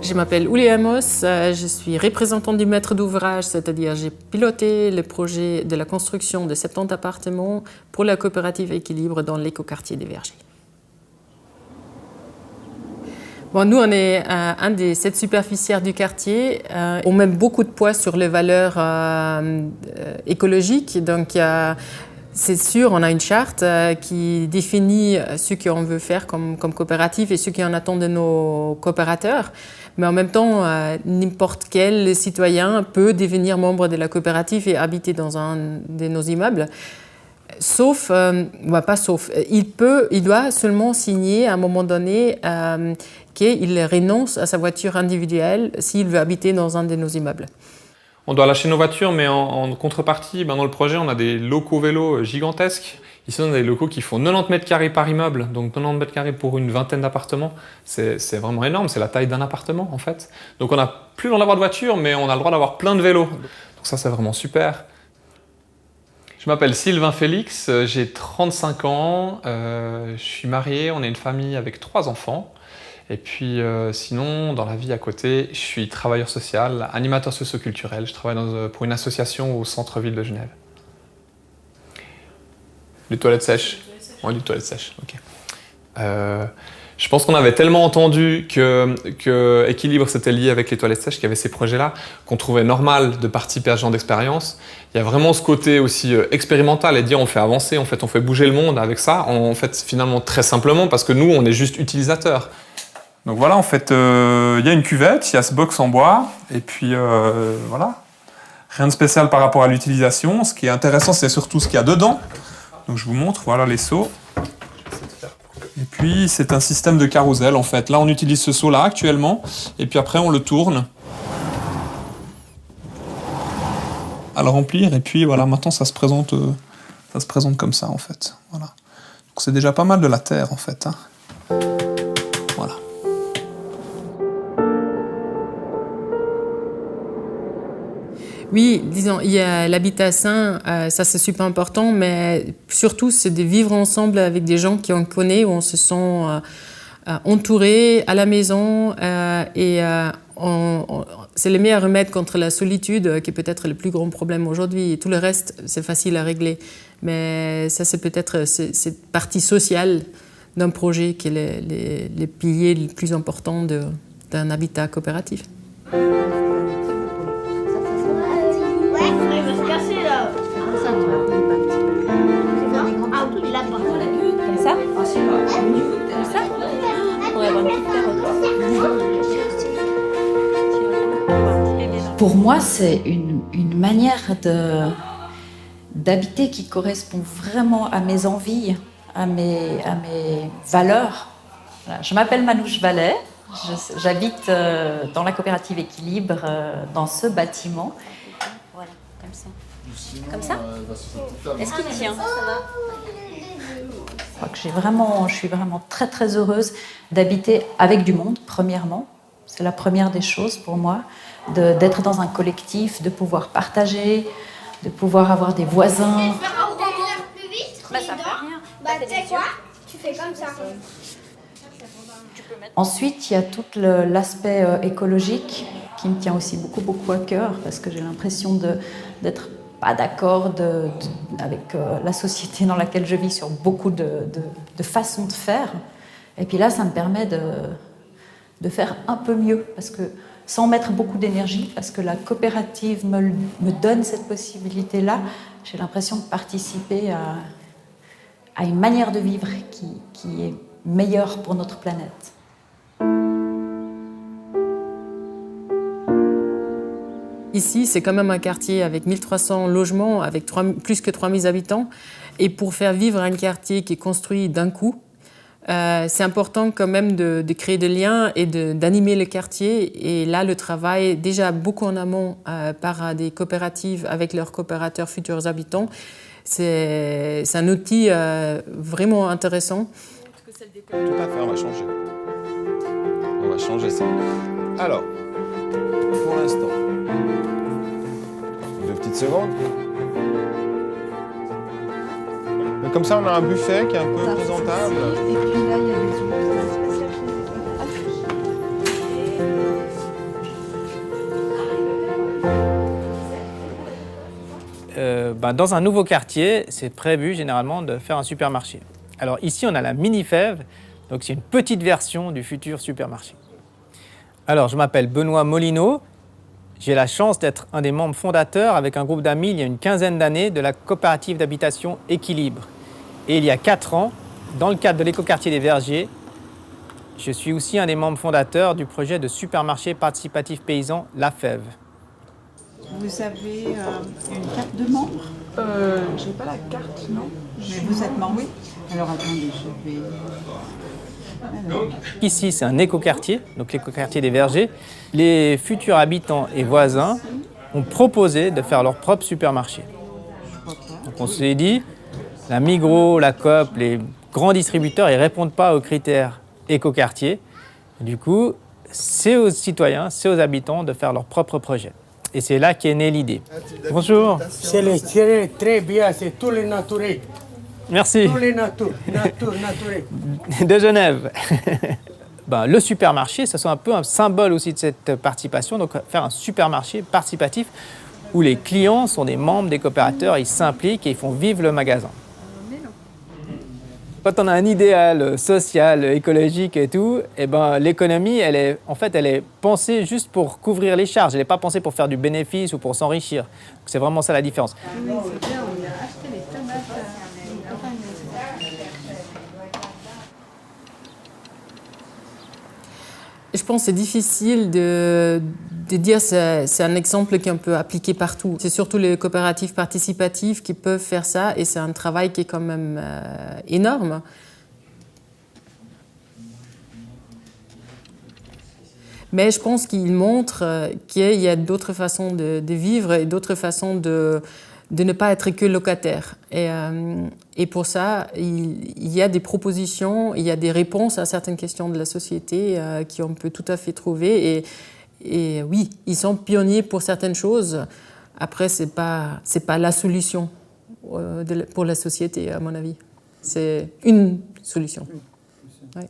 Je m'appelle Uli Amos, je suis représentante du maître d'ouvrage, c'est-à-dire j'ai piloté le projet de la construction de 70 appartements pour la coopérative Équilibre dans l'écoquartier des Vergers. Bon, nous, on est un des 7 superficiaires du quartier. On met beaucoup de poids sur les valeurs écologiques. Donc, c'est sûr, on a une charte qui définit ce qu'on veut faire comme coopérative et ce qu'on attend de nos coopérateurs. Mais en même temps, n'importe quel citoyen peut devenir membre de la coopérative et habiter dans un de nos immeubles. Sauf, pas sauf, il doit seulement signer à un moment donné qu'il renonce à sa voiture individuelle s'il veut habiter dans un de nos immeubles. On doit lâcher nos voitures, mais en contrepartie, dans le projet, on a des locaux vélos gigantesques. Ici, on a des locaux qui font 90 mètres carrés par immeuble, donc 90 mètres carrés pour une vingtaine d'appartements. C'est vraiment énorme, c'est la taille d'un appartement en fait. Donc on n'a plus le droit d'avoir de voiture, mais on a le droit d'avoir plein de vélos. Donc ça, c'est vraiment super. Je m'appelle Sylvain Félix, j'ai 35 ans, je suis marié, on est une famille avec 3 enfants. Et puis sinon, dans la vie à côté, je suis travailleur social, animateur socio-culturel. Je travaille pour une association au centre-ville de Genève. Les toilettes sèches. Oui, les toilettes sèches, ok. Je pense qu'on avait tellement entendu que Équilibre s'était lié avec les toilettes sèches, qu'il y avait ces projets-là, qu'on trouvait normal de participer à ce genre d'expérience. Il y a vraiment ce côté aussi expérimental et dire on fait avancer, en fait, on fait bouger le monde avec ça. En fait, finalement, très simplement, parce que nous, on est juste utilisateurs. Donc voilà, en fait, il y a une cuvette, il y a ce box en bois, et puis voilà. Rien de spécial par rapport à l'utilisation. Ce qui est intéressant, c'est surtout ce qu'il y a dedans. Donc je vous montre, voilà les seaux. Et puis c'est un système de carrousel en fait. Là on utilise ce seau-là actuellement, et puis après on le tourne à le remplir, et puis voilà, maintenant ça se présente comme ça en fait. Voilà. Donc c'est déjà pas mal de la terre en fait. Hein. Voilà. Oui, disons, il y a l'habitat sain, ça c'est super important, mais surtout c'est de vivre ensemble avec des gens qu'on connaît, où on se sent entouré à la maison c'est le meilleur remède contre la solitude qui est peut-être le plus grand problème aujourd'hui. Et tout le reste, c'est facile à régler, mais ça c'est peut-être cette partie sociale d'un projet qui est les piliers les plus importants d'un habitat coopératif. Pour moi, c'est une manière d'habiter qui correspond vraiment à mes envies, à mes valeurs. Voilà, je m'appelle Manouche Vallet, j'habite dans la coopérative Équilibre, dans ce bâtiment. Voilà, comme ça. Comme ça ? Est-ce qu'il tient ? Je crois que je suis vraiment très très heureuse d'habiter avec du monde, premièrement. C'est la première des choses pour moi, d'être dans un collectif, de pouvoir partager, de pouvoir avoir des voisins. Tu veux faire plus vite ? Ça fait rien. Tu sais quoi ? Tu fais comme ça. Ensuite, il y a tout l'aspect écologique qui me tient aussi beaucoup à cœur, parce que j'ai l'impression d'être pas d'accord avec la société dans laquelle je vis sur beaucoup de façons de faire. Et puis là, ça me permet de faire un peu mieux, parce que sans mettre beaucoup d'énergie, parce que la coopérative me donne cette possibilité-là, j'ai l'impression de participer à une manière de vivre qui est meilleure pour notre planète. Ici, c'est quand même un quartier avec 1300 logements, avec plus que 3000 habitants. Et pour faire vivre un quartier qui est construit d'un coup, c'est important quand même de créer des liens et d'animer le quartier. Et là, le travail, déjà beaucoup en amont par des coopératives avec leurs coopérateurs futurs habitants, c'est un outil vraiment intéressant. Tout à fait, on va changer. On va changer ça. Alors, pour l'instant, 2 petites secondes. Donc comme ça, on a un buffet qui est un peu présentable. Et puis là, il y a des huiles. Dans un nouveau quartier, c'est prévu généralement de faire un supermarché. Alors ici, on a la mini-fève, donc c'est une petite version du futur supermarché. Alors, je m'appelle Benoît Molino. J'ai la chance d'être un des membres fondateurs avec un groupe d'amis il y a une quinzaine d'années de la coopérative d'habitation Équilibre. Et il y a 4 ans, dans le cadre de l'écoquartier des Vergers, je suis aussi un des membres fondateurs du projet de supermarché participatif paysan La Fève. Vous avez une carte de membre? J'ai pas la carte, non. Mais vous êtes membre, oui. Alors attendez, je vais... Alors. Ici, c'est un écoquartier, donc l'écoquartier des Vergers. Les futurs habitants et voisins ont proposé de faire leur propre supermarché. Donc on s'est dit, la Migros, la Coop, les grands distributeurs, ils ne répondent pas aux critères écoquartier. Du coup, c'est aux citoyens, c'est aux habitants de faire leur propre projet. Et c'est là qu'est née l'idée. Bonjour. C'est très bien, c'est tous les naturels. Merci. Tous les naturels. De Genève. Le supermarché, ça soit un peu un symbole aussi de cette participation. Donc faire un supermarché participatif où les clients sont des membres des coopérateurs, ils s'impliquent et ils font vivre le magasin. Quand on a un idéal social, écologique et tout, l'économie, elle est pensée juste pour couvrir les charges. Elle n'est pas pensée pour faire du bénéfice ou pour s'enrichir. C'est vraiment ça la différence. Oui, c'est bien, on a acheté les tomates Je pense que c'est difficile de dire que c'est un exemple qu'on peut appliquer partout. C'est surtout les coopératives participatives qui peuvent faire ça et c'est un travail qui est quand même énorme. Mais je pense qu'il montre qu'il y a d'autres façons de vivre et d'autres façons de ne pas être que locataire. Et pour ça, il y a des propositions, il y a des réponses à certaines questions de la société qu'on peut tout à fait trouver. Et oui, ils sont pionniers pour certaines choses. Après, c'est pas la solution pour la société, à mon avis. C'est une solution. Ouais.